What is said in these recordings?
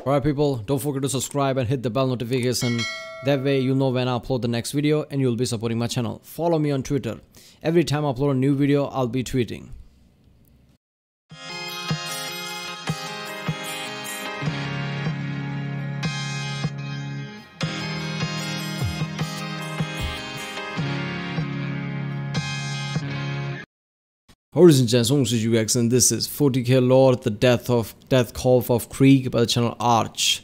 Alright people, don't forget to subscribe and hit the bell notification. That way you'll know when I upload the next video and you'll be supporting my channel. Follow me on Twitter. Every time I upload a new video, I'll be tweeting. Ladies and gents, this is UX and this is 40k Lord, the Death Korps of Krieg by the channel Arch.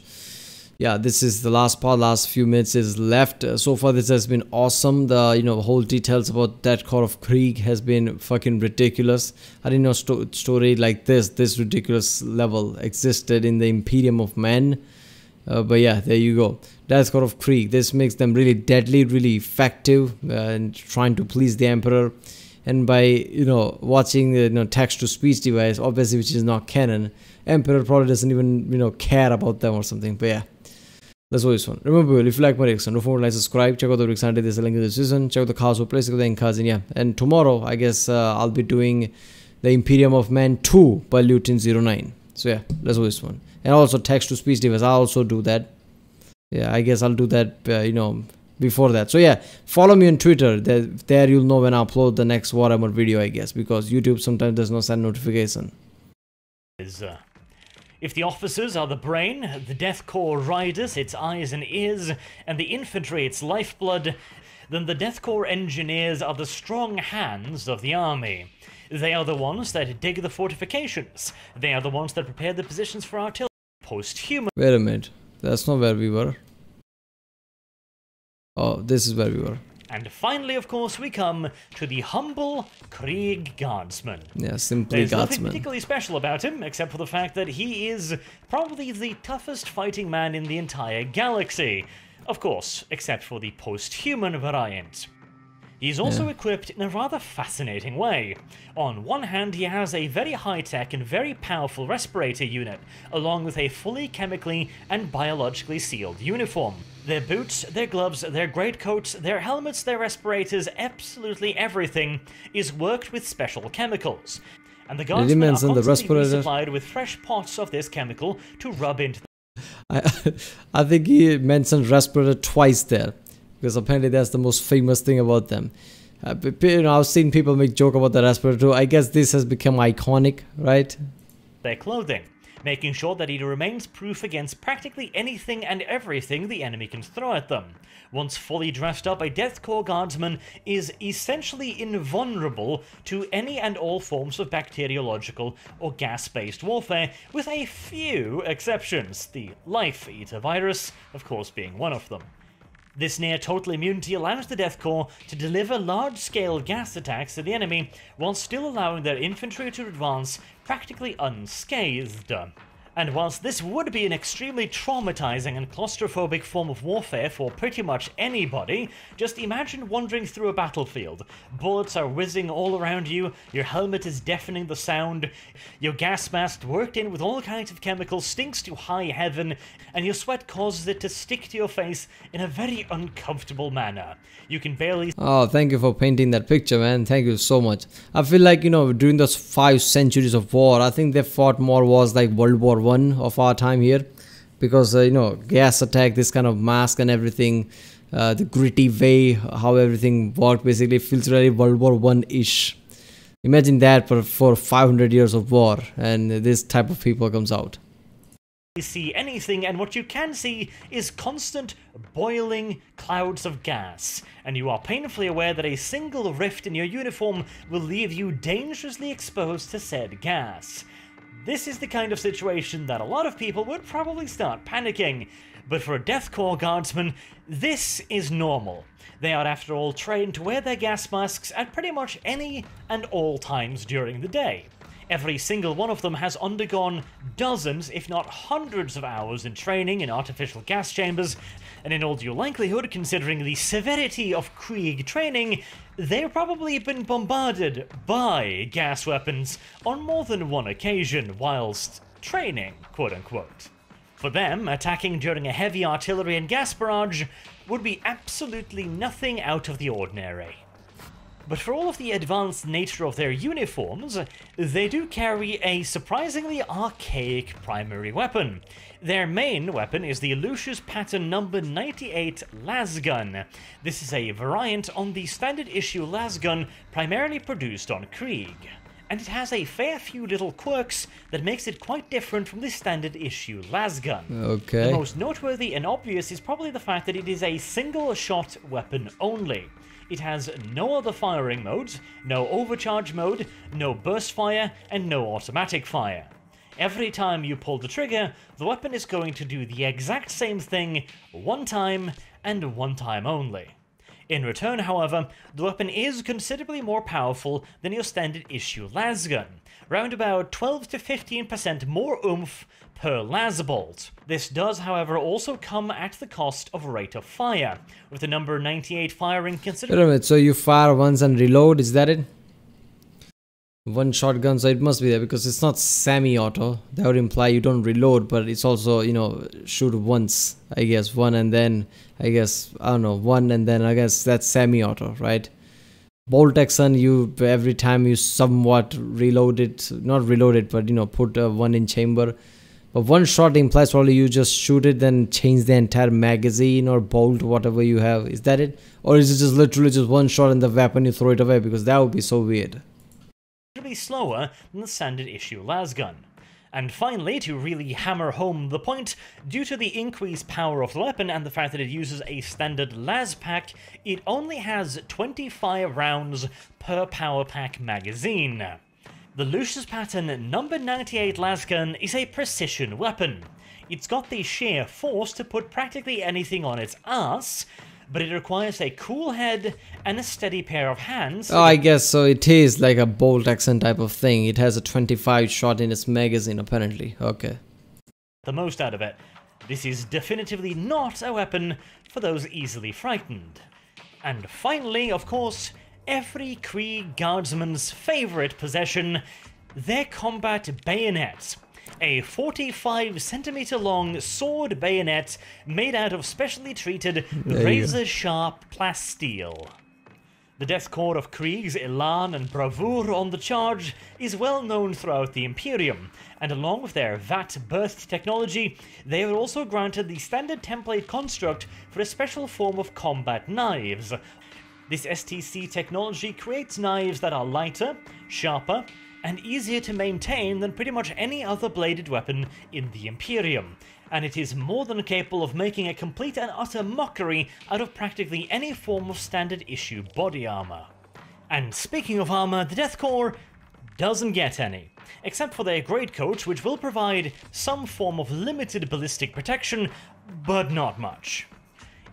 Yeah, this is the last part, last few minutes is left. So far this has been awesome. The whole details about Death Korps of Krieg has been fucking ridiculous. I didn't know story like this ridiculous level existed in the Imperium of Men. But yeah, there you go. Death Korps of Krieg. This makes them really deadly, really effective, and trying to please the Emperor. And by watching the text-to-speech device, obviously which is not canon, Emperor probably doesn't even care about them or something. But yeah, that's always fun. Remember, if you like my reaction, don't forget to like, subscribe, check out the reaction. There's a link in the description. Check out the cards for place, the cards, and yeah. And tomorrow, I guess I'll be doing the Imperium of Man 2 by Lutin 09. So yeah, that's always fun. And also text-to-speech device, I'll also do that. Yeah, I guess I'll do that. Before that. So yeah, follow me on Twitter. There you'll know when I upload the next Warhammer video, I guess, because YouTube sometimes does not send notification. If the officers are the brain, the Death Korps riders its eyes and ears, and the infantry its lifeblood, then the Death Korps engineers are the strong hands of the army. They are the ones that dig the fortifications. They are the ones that prepare the positions for artillery. Post-human. Wait a minute, that's not where we were. Oh, this is where we were. And finally, of course, we come to the humble Krieg Guardsman. Yeah, simply There's Guardsman. Nothing particularly special about him, except for the fact that he is probably the toughest fighting man in the entire galaxy. Of course, except for the post-human variant. He's also equipped in a rather fascinating way. On one hand, he has a very high-tech and very powerful respirator unit, along with a fully chemically and biologically sealed uniform. Their boots, their gloves, their greatcoats, their helmets, their respirators, absolutely everything is worked with special chemicals. And the guardsmen are constantly supplied with fresh pots of this chemical to rub into I think he mentioned respirator twice there, because apparently that's the most famous thing about them. I've seen people make joke about the respirator too. I guess this has become iconic, right? Their clothing, making sure that he remains proof against practically anything and everything the enemy can throw at them. Once fully dressed up, a Death Korps guardsman is essentially invulnerable to any and all forms of bacteriological or gas-based warfare, with a few exceptions, the Life Eater virus, of course, being one of them. This near-total immunity allows the Death Korps to deliver large-scale gas attacks to the enemy, while still allowing their infantry to advance practically unscathed. And whilst this would be an extremely traumatizing and claustrophobic form of warfare for pretty much anybody, just imagine wandering through a battlefield. Bullets are whizzing all around you, your helmet is deafening the sound, your gas mask worked in with all kinds of chemicals stinks to high heaven, and your sweat causes it to stick to your face in a very uncomfortable manner. You can barely... Oh, thank you for painting that picture, man. Thank you so much. I feel like, during those 5 centuries of war, I think they fought more wars like World War I of our time here. Because, gas attack, this kind of mask and everything, the gritty way, how everything worked, basically feels very World War I-ish. Imagine that for 500 years of war, and this type of people comes out. See anything, and what you can see is constant boiling clouds of gas, and you are painfully aware that a single rift in your uniform will leave you dangerously exposed to said gas. This is the kind of situation that a lot of people would probably start panicking, but for a Death Korps guardsman, this is normal. They are after all trained to wear their gas masks at pretty much any and all times during the day. Every single one of them has undergone dozens, if not hundreds of hours in training in artificial gas chambers, and in all due likelihood, considering the severity of Krieg training, they've probably been bombarded by gas weapons on more than one occasion whilst training, quote-unquote. For them, attacking during a heavy artillery and gas barrage would be absolutely nothing out of the ordinary. But for all of the advanced nature of their uniforms, they do carry a surprisingly archaic primary weapon. Their main weapon is the Lucius Pattern No. 98 lasgun. This is a variant on the standard issue lasgun primarily produced on Krieg, and it has a fair few little quirks that makes it quite different from the standard issue lasgun. Okay. The most noteworthy and obvious is probably the fact that it is a single shot weapon only. It has no other firing modes, no overcharge mode, no burst fire, and no automatic fire. Every time you pull the trigger, the weapon is going to do the exact same thing one time, and one time only. In return, however, the weapon is considerably more powerful than your standard issue lasgun, around about 12 to 15% more oomph per lasbolt. This does, however, also come at the cost of rate of fire, with the number 98 firing considerably... Wait a minute, so you fire once and reload, is that it? One shotgun, so it must be there because it's not semi-auto. That would imply you don't reload, but it's also, you know, shoot once, I guess. One and then, I guess, I don't know, one and then, I guess that's semi-auto, right? Bolt action, you, every time you somewhat reload it, not reload it, but, you know, put one in chamber. But one shot implies probably you just shoot it, then change the entire magazine or bolt, whatever you have. Is that it? Or is it just literally just one shot in the weapon, you throw it away? Because that would be so weird. Slower than the standard issue lasgun. And finally, to really hammer home the point, due to the increased power of the weapon and the fact that it uses a standard las pack, it only has 25 rounds per power pack magazine. The Lucius Pattern No. 98 lasgun is a precision weapon. It's got the sheer force to put practically anything on its ass, but it requires a cool head and a steady pair of hands. Oh, I guess so. It is like a bolt action type of thing. It has a 25 shot in its magazine, apparently. Okay. The most out of it. This is definitively not a weapon for those easily frightened. And finally, of course, every Krieg guardsman's favorite possession, their combat bayonet. A 45cm long sword bayonet made out of specially treated razor-sharp plasteel. The Death Korps of Krieg's elan and bravura on the charge is well known throughout the Imperium, and along with their VAT burst technology, they were also granted the standard template construct for a special form of combat knives. This STC technology creates knives that are lighter, sharper, and easier to maintain than pretty much any other bladed weapon in the Imperium, and it is more than capable of making a complete and utter mockery out of practically any form of standard issue body armor. And speaking of armor, the Death Korps doesn't get any, except for their greatcoat, which will provide some form of limited ballistic protection, but not much.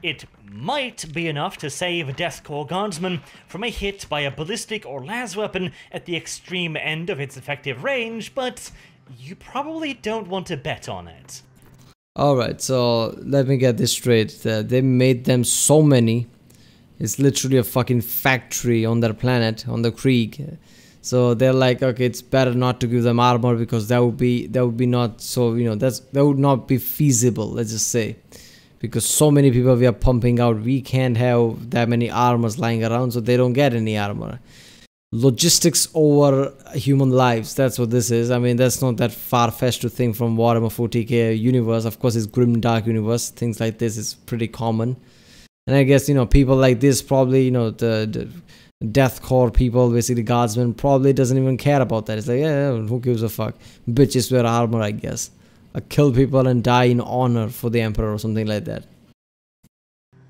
It might be enough to save a Death Korps guardsman from a hit by a ballistic or las weapon at the extreme end of its effective range, but you probably don't want to bet on it. Alright, so let me get this straight. They made them so many. It's literally a fucking factory on their planet, on the Krieg. So they're like, okay, it's better not to give them armor because that would be not so, you know, that would not be feasible, let's just say. Because so many people we are pumping out, we can't have that many armors lying around, so they don't get any armor. Logistics over human lives, that's what this is. I mean, that's not that far-fetched to think from Warhammer 40k universe. Of course, it's grim dark universe. Things like this is pretty common. And I guess, you know, people like this probably, you know, the Death Korps people, basically guardsmen, probably doesn't even care about that. It's like, yeah, who gives a fuck? Bitches wear armor, I guess. Kill people and die in honor for the Emperor or something like that.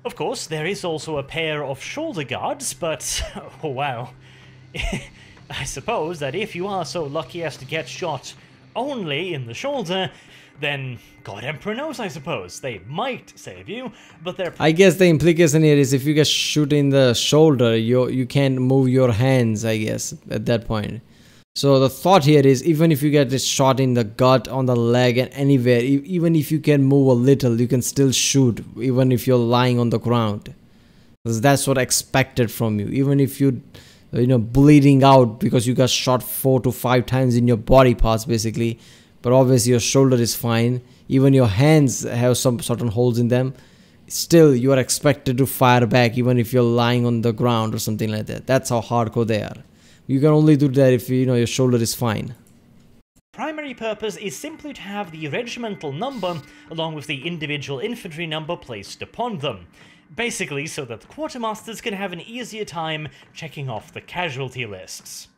Of course, there is also a pair of shoulder guards, but, oh wow. I suppose that if you are so lucky as to get shot only in the shoulder, then God Emperor knows, I suppose. They might save you, but they're... I guess the implication here is if you get shot in the shoulder, you can't move your hands, I guess, at that point. So the thought here is, even if you get this shot in the gut, on the leg, and anywhere, even if you can move a little, you can still shoot, even if you're lying on the ground. Because that's what expected from you. Even if you know, bleeding out because you got shot 4 to 5 times in your body parts, basically. But obviously your shoulder is fine. Even your hands have some certain holes in them. still you are expected to fire back even if you're lying on the ground or something like that. That's how hardcore they are. You can only do that if you know your shoulder is fine. Primary purpose is simply to have the regimental number along with the individual infantry number placed upon them. Basically so that the quartermasters can have an easier time checking off the casualty lists.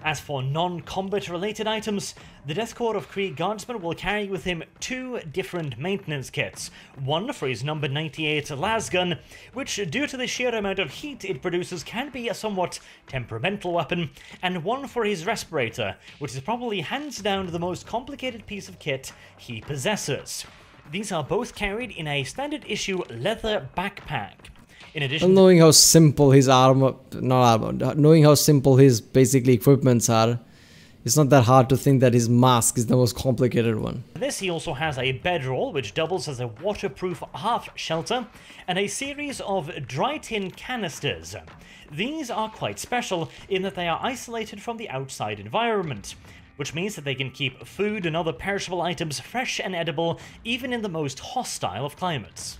As for non-combat related items, the Death Korps of Krieg guardsman will carry with him 2 different maintenance kits. One for his number 98 lasgun, which due to the sheer amount of heat it produces can be a somewhat temperamental weapon, and one for his respirator, which is probably hands down the most complicated piece of kit he possesses. These are both carried in a standard issue leather backpack. In addition, knowing how simple his knowing how simple his basically equipments are, it's not that hard to think that his mask is the most complicated one. This he also has a bedroll which doubles as a waterproof half shelter, and a series of dry tin canisters. These are quite special in that they are isolated from the outside environment, which means that they can keep food and other perishable items fresh and edible even in the most hostile of climates.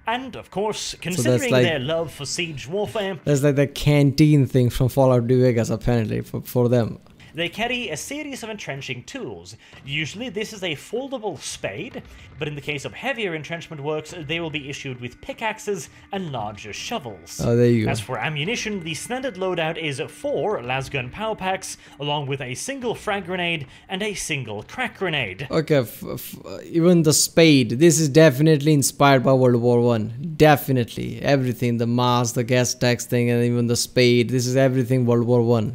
And, of course, considering their love for siege warfare... That's like the canteen thing from Fallout New Vegas, apparently, for them. They carry a series of entrenching tools. Usually this is a foldable spade, but in the case of heavier entrenchment works, they will be issued with pickaxes and larger shovels. Oh, there you go. As for ammunition, the standard loadout is 4 lasgun power packs, along with a single frag grenade and a single crack grenade. Okay, even the spade, this is definitely inspired by World War I. Definitely. Everything, the mask, the gas tax thing, and even the spade, this is everything World War I.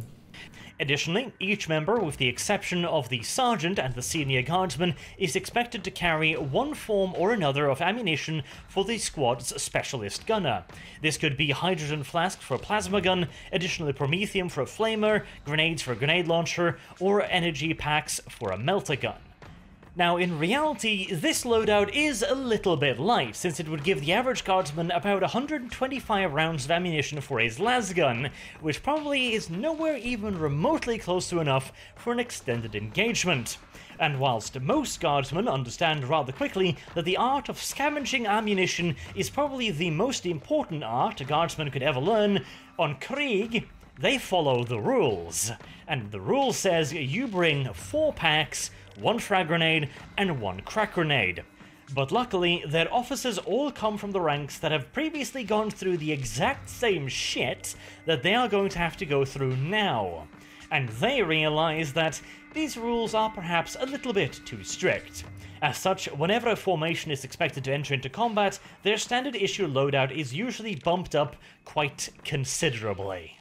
Additionally, each member, with the exception of the sergeant and the senior guardsman, is expected to carry one form or another of ammunition for the squad's specialist gunner. This could be hydrogen flask for a plasma gun, additionally promethium for a flamer, grenades for a grenade launcher, or energy packs for a melter gun. Now, in reality, this loadout is a little bit light, since it would give the average guardsman about 125 rounds of ammunition for his lasgun, which probably is nowhere even remotely close to enough for an extended engagement. And whilst most guardsmen understand rather quickly that the art of scavenging ammunition is probably the most important art a guardsman could ever learn, on Krieg, they follow the rules. And the rule says you bring 4 packs, 1 frag grenade, and 1 crack grenade. But luckily, their officers all come from the ranks that have previously gone through the exact same shit that they are going to have to go through now. And they realize that these rules are perhaps a little bit too strict. As such, whenever a formation is expected to enter into combat, their standard issue loadout is usually bumped up quite considerably.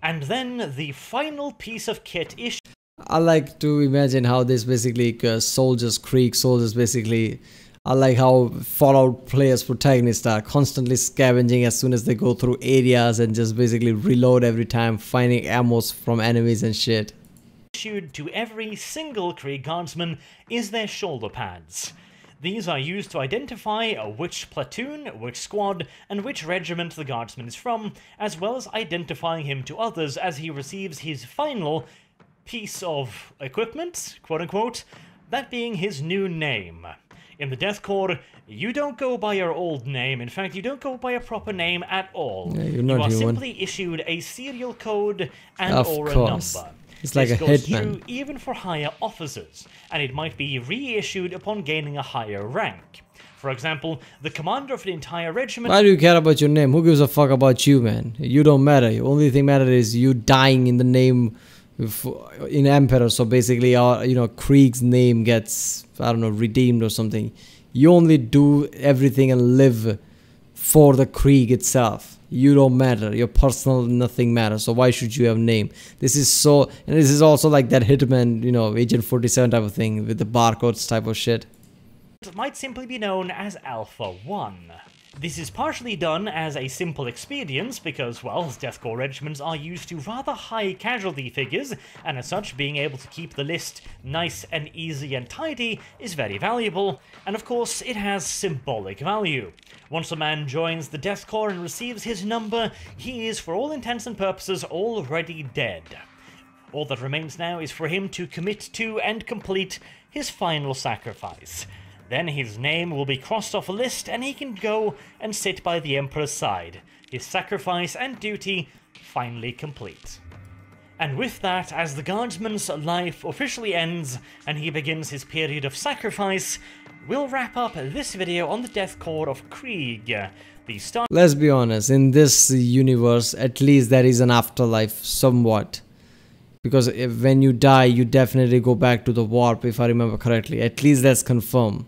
And then the final piece of kit issue. I like to imagine how this basically Krieg soldiers basically I like how Fallout players protagonists are constantly scavenging as soon as they go through areas and just basically reload every time, finding ammos from enemies and shit. Issued to every single Krieg guardsman is their shoulder pads. These are used to identify which platoon, which squad, and which regiment the guardsman is from, as well as identifying him to others as he receives his final piece of equipment, quote-unquote, that being his new name. In the Death Korps, you don't go by your old name. In fact, you don't go by a proper name at all. Yeah, you are simply issued a serial code and or a number. It's like this a goes hitman. true even for higher officers, and it might be reissued upon gaining a higher rank. For example, the commander of the entire regiment... Why do you care about your name? Who gives a fuck about you, man? You don't matter. The only thing matters is you dying in the name... in Emperor, so basically Krieg's name gets, I don't know, redeemed or something. You only do everything and live for the Krieg itself. You don't matter. Your personal nothing matters. So why should you have a name? This is so, and this is also like that Hitman, Agent 47 type of thing with the barcodes type of shit. It might simply be known as Alpha 1. This is partially done as a simple expedience because, well, Death Korps regiments are used to rather high casualty figures, and as such, being able to keep the list nice and easy and tidy is very valuable, and of course, it has symbolic value. Once a man joins the Death Korps and receives his number, he is, for all intents and purposes, already dead. All that remains now is for him to commit to and complete his final sacrifice. Then his name will be crossed off a list and he can go and sit by the Emperor's side, his sacrifice and duty finally complete. And with that, as the Guardsman's life officially ends and he begins his period of sacrifice, we'll wrap up this video on the Death Korps of Krieg. Let's be honest, in this universe, at least there is an afterlife somewhat. Because when you die, you definitely go back to the warp, if I remember correctly. At least that's confirmed.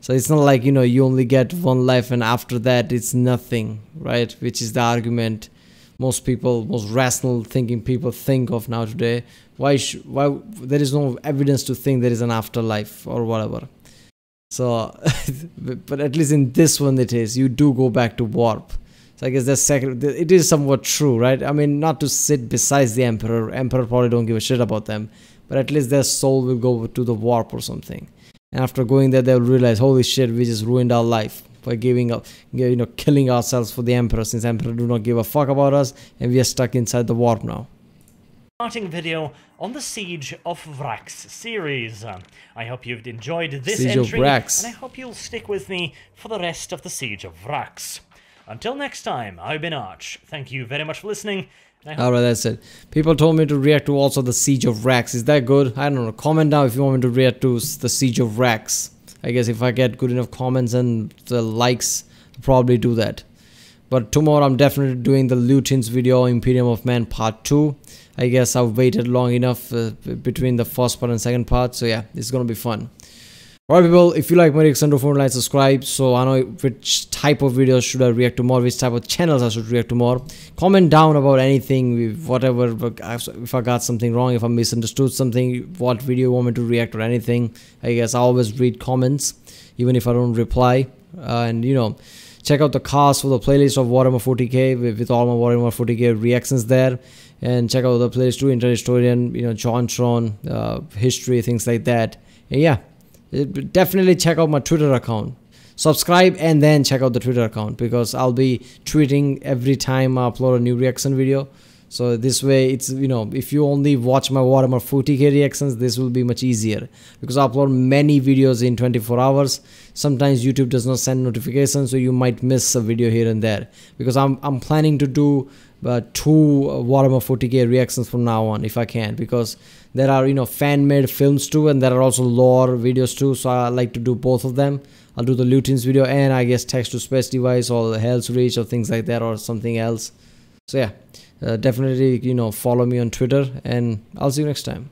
So it's not like, you know, you only get one life and after that it's nothing, right? Which is the argument most people, most rational thinking people think of now today. Why there is no evidence to think there is an afterlife or whatever. So, but at least in this one it is. You do go back to warp. So I guess that's second. It is somewhat true, right? I mean, not to sit beside the Emperor. Emperor probably don't give a shit about them. But at least their soul will go to the warp or something. And after going there, they'll realize, holy shit, we just ruined our life by giving up, you know, killing ourselves for the Emperor, since Emperor do not give a fuck about us, and we are stuck inside the warp now. Starting video on the Siege of Vrax series. I hope you've enjoyed this Siege entry, of Vrax. and I hope you'll stick with me for the rest of the Siege of Vrax. Until next time, I've been Arch. Thank you very much for listening. Alright, that's it. People told me to react to also the Siege of Vrax. Is that good? I don't know. Comment down if you want me to react to the Siege of Vrax. I guess if I get good enough comments and the likes, I'll probably do that. But tomorrow I'm definitely doing the Lutyens video, Imperium of Man Part 2. I guess I've waited long enough between the first part and second part. So yeah, it's gonna be fun. Alright people, if you like my reaction, don't forget to like, subscribe, so I know which type of videos should I react to more, which type of channels I should react to more. Comment down about anything, whatever, if I got something wrong, if I misunderstood something, what video you want me to react or anything. I guess I always read comments, even if I don't reply. And you know, check out the cast for the playlist of Warhammer 40k with all my Warhammer 40k reactions there. And check out the playlist too, Interhistorian, you know, JonTron, history, things like that. And yeah. Definitely check out my Twitter account. Subscribe and then check out the Twitter account, because I'll be tweeting every time I upload a new reaction video. So this way, it's, you know, if you only watch my Warhammer 40k reactions, this will be much easier, because I upload many videos in 24 hours. Sometimes YouTube does not send notifications, so you might miss a video here and there, because I'm planning to do 2 Warhammer 40k reactions from now on, if I can, because there are, you know, fan-made films too, and there are also lore videos too, so I like to do both of them. I'll do the Lutyens video and I guess text to space device or Hell's Reach or things like that, or something else. So yeah, definitely, you know, follow me on Twitter, and I'll see you next time.